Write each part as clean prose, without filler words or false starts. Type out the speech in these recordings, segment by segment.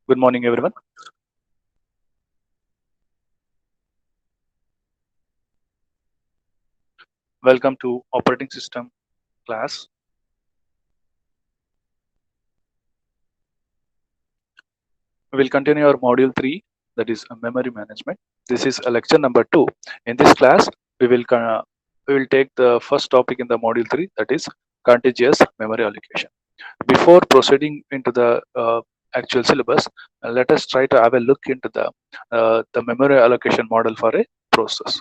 Good morning, everyone. Welcome to operating system class. We will continue our module 3, that is memory management. This is a lecture number 2. In this class, we will take the first topic in the module 3, that is contiguous memory allocation. Before proceeding into the actual syllabus, let us try to have a look into the memory allocation model for a process.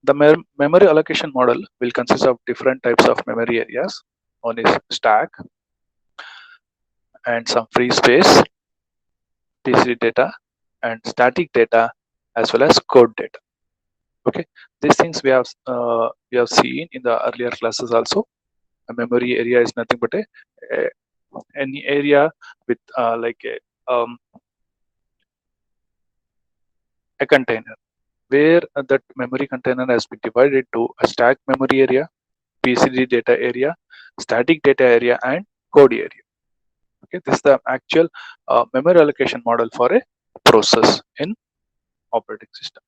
The memory allocation model will consist of different types of memory areas. One is stack and some free space, TCD data, and static data, as well as code data. Okay, these things we have seen in the earlier classes also. A memory area is nothing but a any area with a container where that memory container has been divided to a stack memory area, PCD data area, static data area, and code area. Okay, this is the actual memory allocation model for a process in operating system.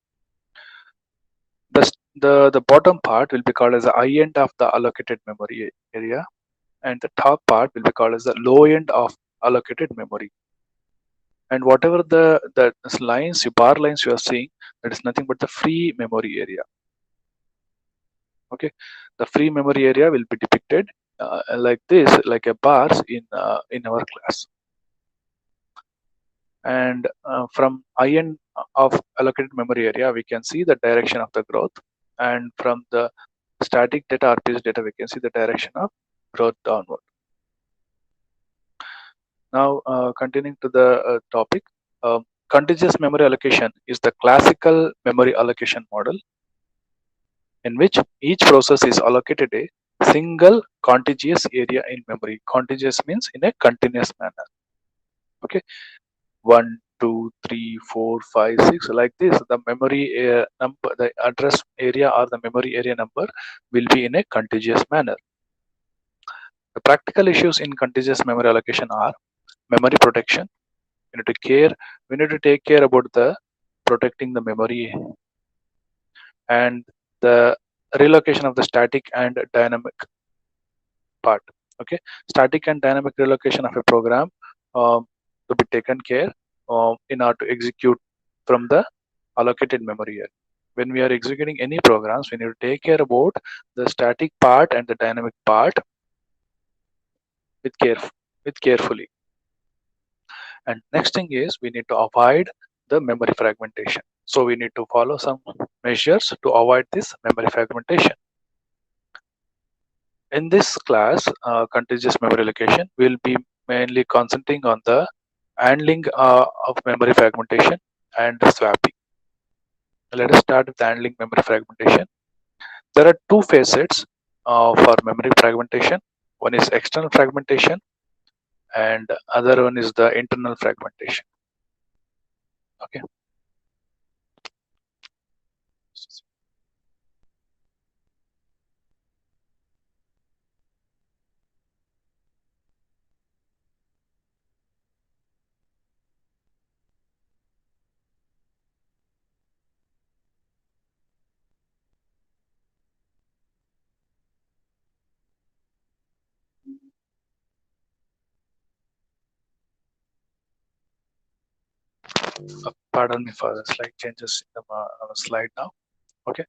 The bottom part will be called as the high end of the allocated memory area, and the top part will be called as the low end of allocated memory. And whatever the lines, bar lines you are seeing, that is nothing but the free memory area. Okay, the free memory area will be depicted like this, like a bars in our class. And from high end of allocated memory area, we can see the direction of the growth, and from the static data, RPS data, we can see the direction of growth downward. Now, continuing to the topic, contiguous memory allocation is the classical memory allocation model in which each process is allocated a single contiguous area in memory. Contiguous means in a continuous manner. Okay, 1, 2, 3, 4, 5, 6, like this. The memory number, the address area or the memory area number will be in a contiguous manner. The practical issues in contiguous memory allocation are memory protection. We need to take care about the protecting the memory, and the relocation of the static and dynamic part. Okay, static and dynamic relocation of a program to be taken care in order to execute from the allocated memory area. When we are executing any programs, we need to take care about the static part and the dynamic part with carefully. And next thing is we need to avoid the memory fragmentation. So we need to follow some measures to avoid this memory fragmentation. In this class, contiguous memory allocation, we'll be mainly concentrating on the handling of memory fragmentation and swapping. Let us start with handling memory fragmentation. There are two facets for memory fragmentation. One is external fragmentation, and other one is the internal fragmentation. Okay. Pardon me for the slight changes in the slide now. Okay.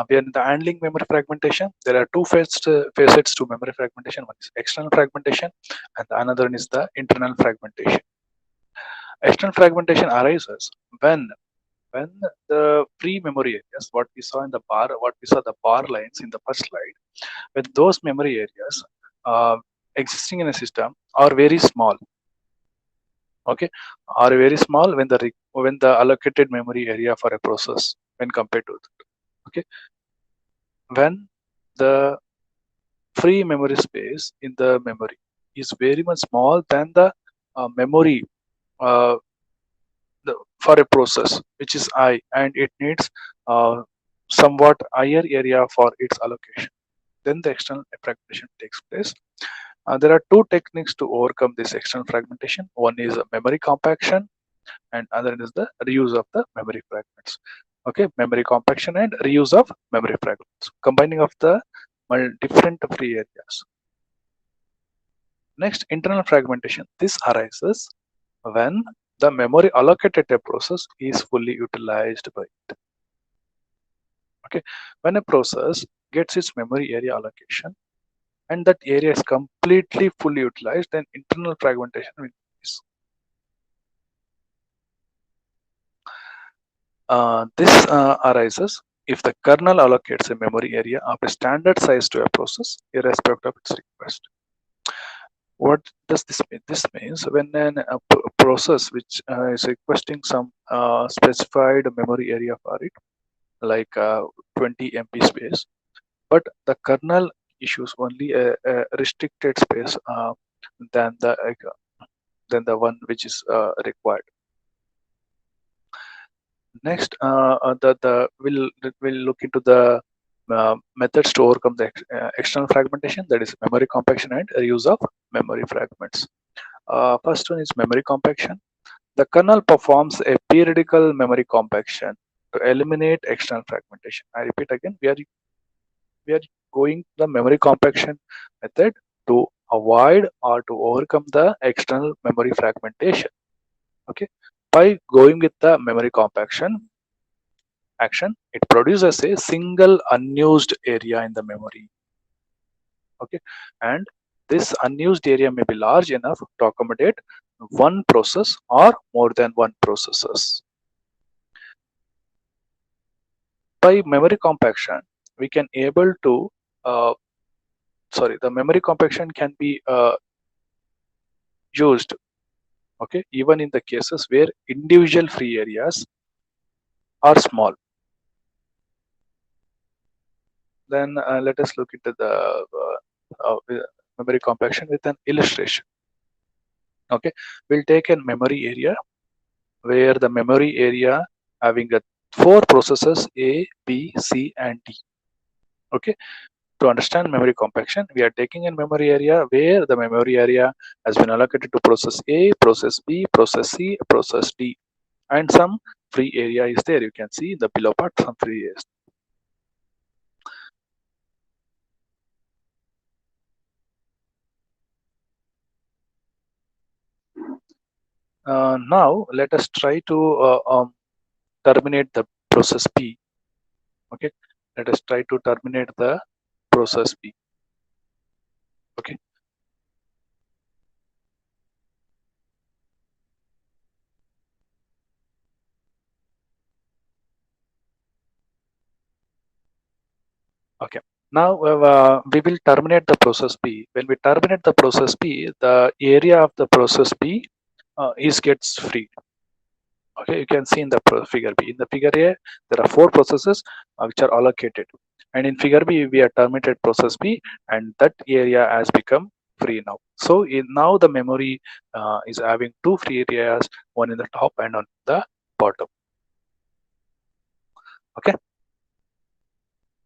We are in the handling memory fragmentation. There are two facets to memory fragmentation. One is external fragmentation, and the another one is the internal fragmentation. External fragmentation arises when the free memory areas, what we saw the bar lines in the first slide, when those memory areas existing in a system are very small. Okay, are very small when the allocated memory area for a process when compared to that. Okay, when the free memory space in the memory is very much small than the memory uh, for a process which is I, and it needs somewhat higher area for its allocation, then the external fragmentation takes place. There are two techniques to overcome this external fragmentation. One is memory compaction, and other is the reuse of the memory fragments. Okay, memory compaction and reuse of memory fragments, combining of the different free areas. Next, internal fragmentation. This arises when the memory allocated to a process is fully utilized by it. Okay, when a process gets its memory area allocation and that area is completely fully utilized, then internal fragmentation will increase. This arises if the kernel allocates a memory area of a standard size to a process, irrespective of its request. What does this mean? This means when a process which is requesting some specified memory area for it, like 20 MB space, but the kernel issues only a restricted space than the one which is required. Next, we'll look into the methods to overcome the external fragmentation, that is memory compaction and reuse of memory fragments. First one is memory compaction. The kernel performs a periodical memory compaction to eliminate external fragmentation. I repeat again, we are going the memory compaction method to avoid or to overcome the external memory fragmentation. Okay, by going with the memory compaction action, it produces a single unused area in the memory. Okay, and this unused area may be large enough to accommodate one process or more than one processes. By memory compaction, we can able to the memory compaction can be used, okay, even in the cases where individual free areas are small. Then let us look into the memory compaction with an illustration. Okay, we'll take a memory area where the memory area having a 4 processes A, B, C, and D. Okay, to understand memory compaction, we are taking a memory area where the memory area has been allocated to process A, process B, process C, process D, and some free area is there. You can see in the below part some free areas. Now let us try to terminate the process B. Okay, let us try to terminate the process B. Okay, okay. Now we will terminate the process B. When we terminate the process B, the area of the process B is gets free. Okay, you can see in the figure B. In the figure A, there are 4 processes which are allocated, and in figure B, we are terminated process B, and that area has become free now. So now the memory is having 2 free areas, one in the top and on the bottom. Okay.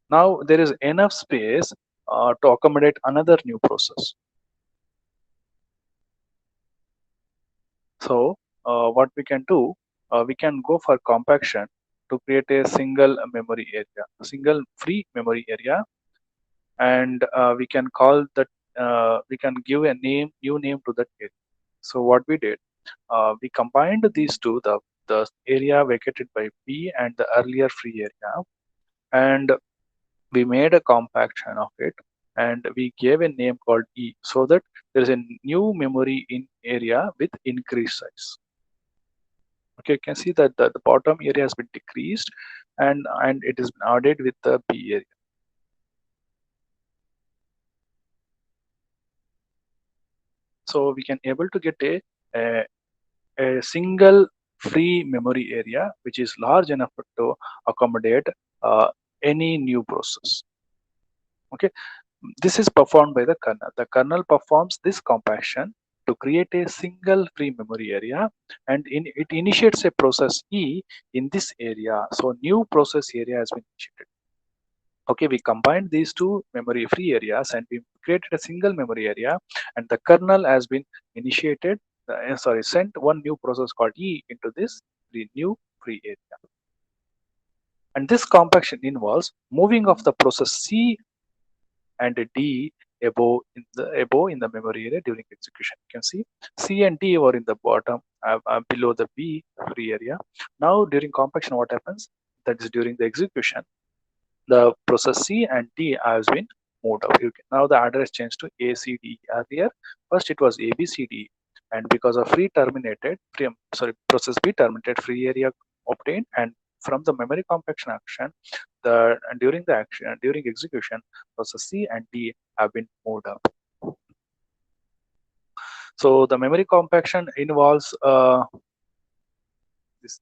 Now there is enough space to accommodate another new process. So what we can do, we can go for compaction to create a single memory area, a single free memory area, and we can call that, we can give a new name to that area. So what we did, we combined these two, the area vacated by B and the earlier free area, and we made a compaction of it, and we gave a name called E, so that there is a new memory in area with increased size. Okay, you can see that the bottom area has been decreased, and it is added with the B area. So we can able to get a single free memory area which is large enough to accommodate any new process. Okay, this is performed by the kernel. The kernel performs this compaction to create a single free memory area, and it initiates a process E in this area. So new process area has been initiated. Okay, we combined these two memory free areas and we created a single memory area, and the kernel has been initiated, sent one new process called E into this new free area. And this compaction involves moving of the process C and D above in the memory area during execution. You can see C and D were in the bottom, below the B free area. Now during compaction, what happens? That is during the execution, the process C and D has been moved up. Now the address changed to A C D. Earlier, first it was A B C D, and because of process B terminated, free area obtained, and from the memory compaction action, during execution, process C and D have been moved up. So the memory compaction involves this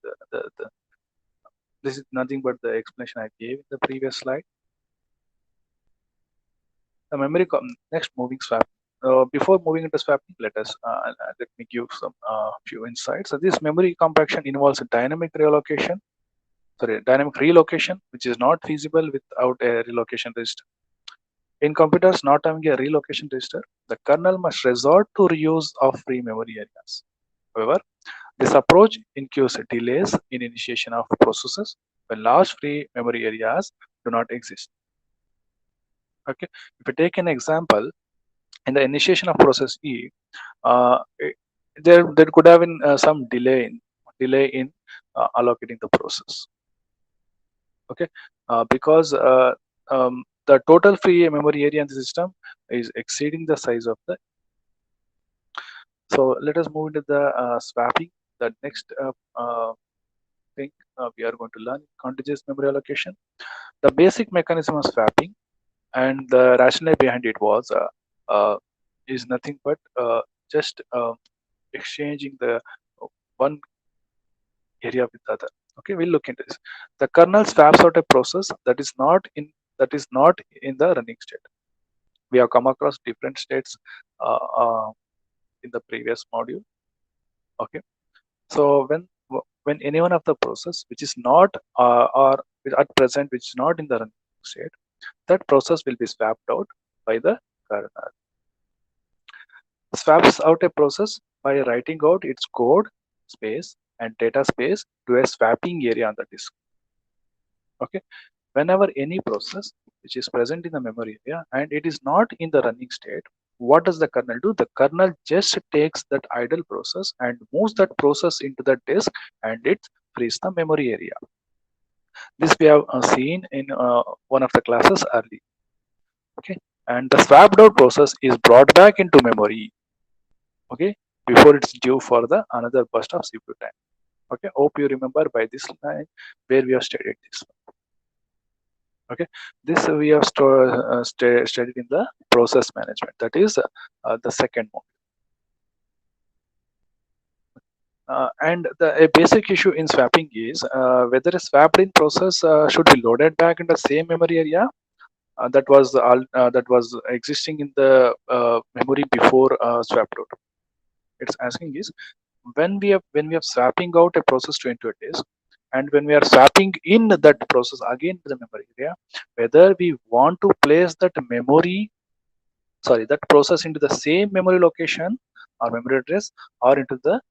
this is nothing but the explanation I gave in the previous slide. The next, moving swap. Before moving into swapping, let me give some few insights. So this memory compaction involves a dynamic relocation, which is not feasible without a relocation register. In computers not having a relocation register, the kernel must resort to reuse of free memory areas. However, this approach incurs delays in initiation of processes when large free memory areas do not exist. Okay, if we take an example, in the initiation of process E, uh, there could have been some delay in allocating the process. Okay, because the total free memory area in the system is exceeding the size of the. So let us move into the swapping. The next thing we are going to learn contiguous memory allocation. The basic mechanism of swapping and the rationale behind it is nothing but just exchanging the one area with the other. Okay, we'll look into this. The kernel swaps out a process that is not in the running state. We have come across different states in the previous module. Okay, so when any one of the process which is not or at present which is not in the running state, that process will be swapped out by the kernel. Swaps out a process by writing out its code space and data space to a swapping area on the disk. Okay, whenever any process which is present in the memory area and it is not in the running state, what does the kernel do? The kernel just takes that idle process and moves that process into the disk, and it frees the memory area. This we have seen in one of the classes early. Okay, and the swapped out process is brought back into memory. Okay, before it's due for the another burst of CPU time. Okay, hope you remember by this line where we have studied this. Okay, this we have studied in the process management, that is the second one. And a basic issue in swapping is whether a swapped in process should be loaded back in the same memory area that was existing in the memory before swapped out. It's asking is when we are swapping out a process to into a disk, and when we are swapping in that process again to the memory area, whether we want to place that process into the same memory location or memory address or into the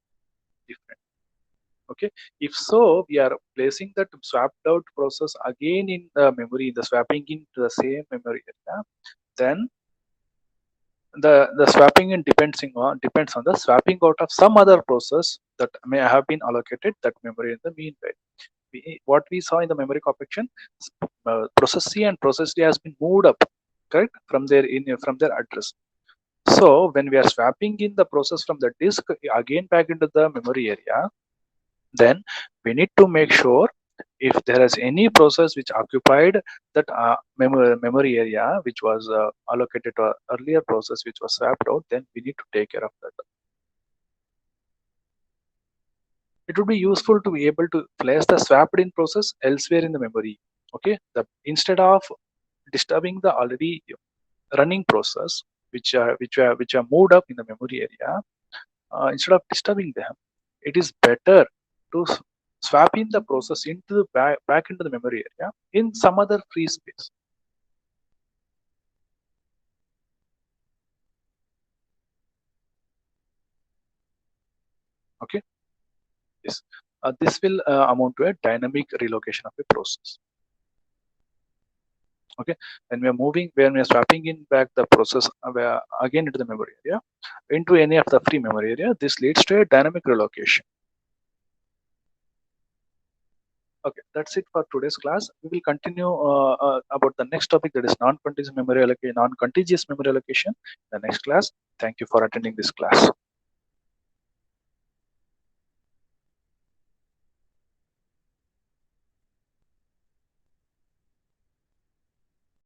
different. Okay, if so, we are placing that swapped out process again in the memory, the swapping into the same memory area, then the swapping in depends on the swapping out of some other process that may have been allocated that memory in the meanwhile. What we saw in the memory compaction, process C and process D has been moved up, correct, from their address. So when we are swapping in the process from the disk again back into the memory area, then we need to make sure if there is any process which occupied that memory area which was allocated to earlier process which was swapped out, then we need to take care of that. It would be useful to be able to place the swapped in process elsewhere in the memory. Okay, instead of disturbing the already running process which are moved up in the memory area, instead of disturbing them, it is better to swap in the process into the back into the memory area in some other free space. Okay, this will amount to a dynamic relocation of a process. Okay, when we are swapping in back the process again into the memory area, into any of the free memory area, this leads to a dynamic relocation. Okay, that's it for today's class. We will continue about the next topic, that is non-contiguous memory allocation, non-contiguous memory allocation, in the next class. Thank you for attending this class.